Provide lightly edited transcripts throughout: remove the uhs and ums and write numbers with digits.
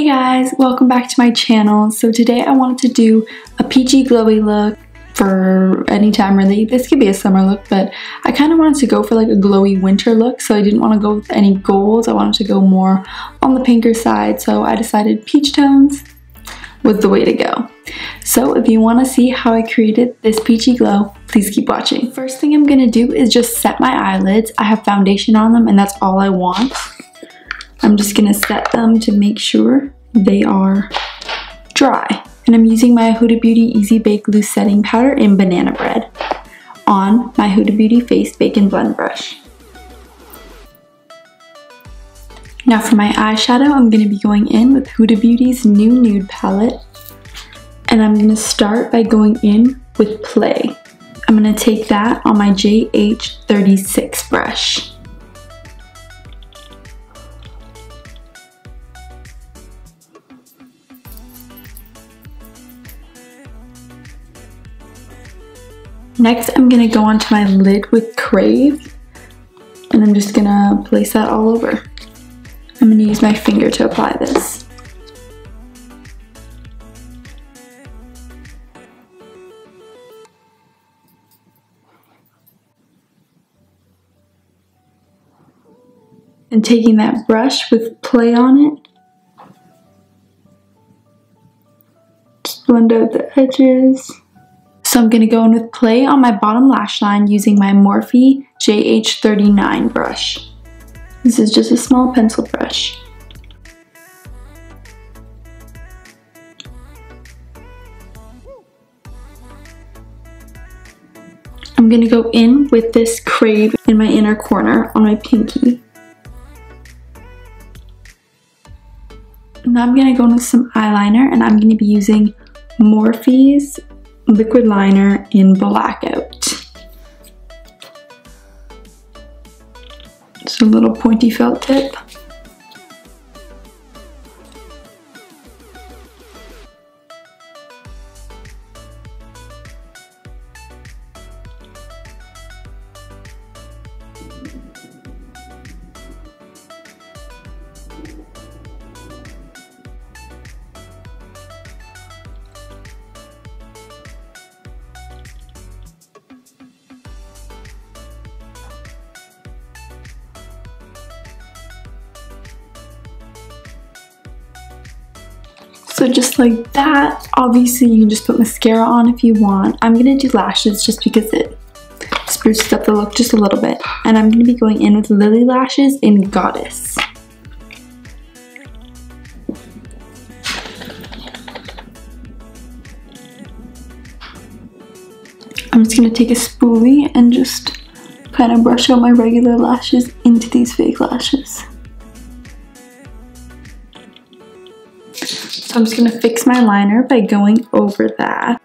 Hey guys, welcome back to my channel. So today I wanted to do a peachy glowy look for any time really. This could be a summer look, but I kind of wanted to go for like a glowy winter look, so I didn't want to go with any golds. I wanted to go more on the pinker side, so I decided peach tones was the way to go. So if you want to see how I created this peachy glow, please keep watching. First thing I'm going to do is just set my eyelids. I have foundation on them and that's all I want. I'm just going to set them to make sure they are dry. And I'm using my Huda Beauty Easy Bake Loose Setting Powder in Banana Bread on my Huda Beauty Face Bake and Blend brush. Now for my eyeshadow, I'm going to be going in with Huda Beauty's new Nude palette. And I'm going to start by going in with Play. I'm going to take that on my JH36 brush. Next, I'm going to go onto my lid with Crave, and I'm just going to place that all over. I'm going to use my finger to apply this. And taking that brush with Play on it, just blend out the edges. So I'm going to go in with Play on my bottom lash line using my Morphe JH39 brush. This is just a small pencil brush. I'm going to go in with this Crave in my inner corner on my pinky. Now I'm going to go in with some eyeliner, and I'm going to be using Morphe's liquid liner in Blackout. Just a little pointy felt tip. So just like that. Obviously you can just put mascara on if you want. I'm going to do lashes just because it spruces up the look just a little bit. And I'm going to be going in with Lilly lashes in Godess. I'm just going to take a spoolie and just kind of brush out my regular lashes into these fake lashes. So I'm just going to fix my liner by going over that.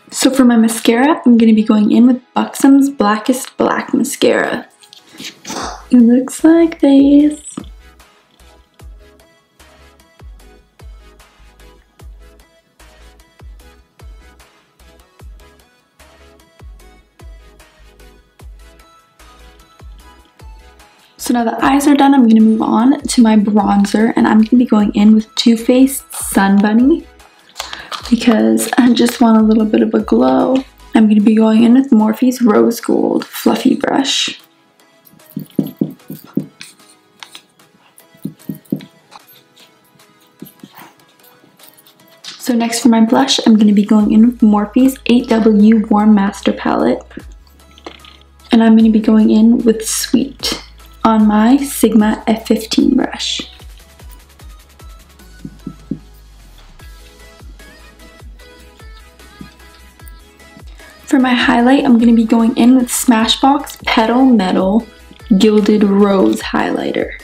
So for my mascara, I'm going to be going in with Buxom's Blackest Black Mascara. It looks like this. So now the eyes are done, I'm going to move on to my bronzer, and I'm going to be going in with Too Faced Sun Bunny because I just want a little bit of a glow. I'm going to be going in with Morphe's Rose Gold Fluffy Brush. So next for my blush, I'm going to be going in with Morphe's 8W Warm Master Palette, and I'm going to be going in with Sweet on my Sigma F15 brush. For my highlight, I'm going to be going in with Smashbox Petal Metal Gilded Rose Highlighter.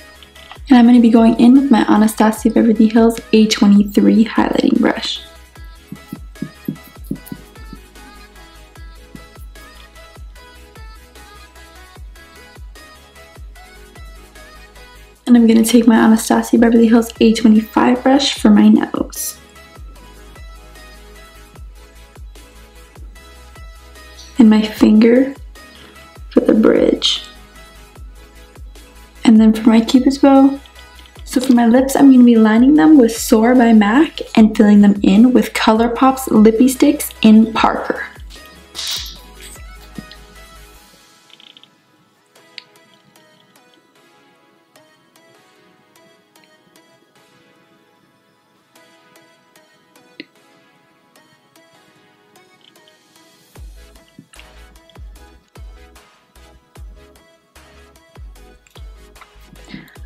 And I'm going to be going in with my Anastasia Beverly Hills A23 highlighting brush. And I'm going to take my Anastasia Beverly Hills A25 brush for my nose. And my finger for the bridge. And then for my Cupid's bow, So for my lips, I'm going to be lining them with Soar by MAC and filling them in with ColourPop's Lippie Stix in Parker.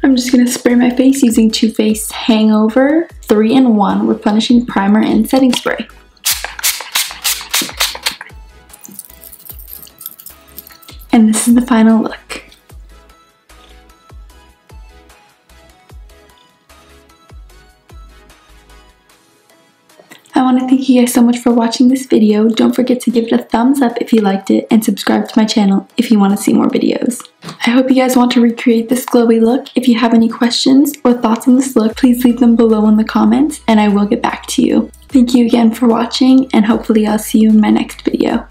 I'm just going to spray my face using Too Faced Hangover 3-in-1 Replenishing Primer and Setting Spray. And this is the final look. I want to thank you guys so much for watching this video. Don't forget to give it a thumbs up if you liked it and subscribe to my channel if you want to see more videos. I hope you guys want to recreate this glowy look. If you have any questions or thoughts on this look, please leave them below in the comments and I will get back to you. Thank you again for watching and hopefully I'll see you in my next video.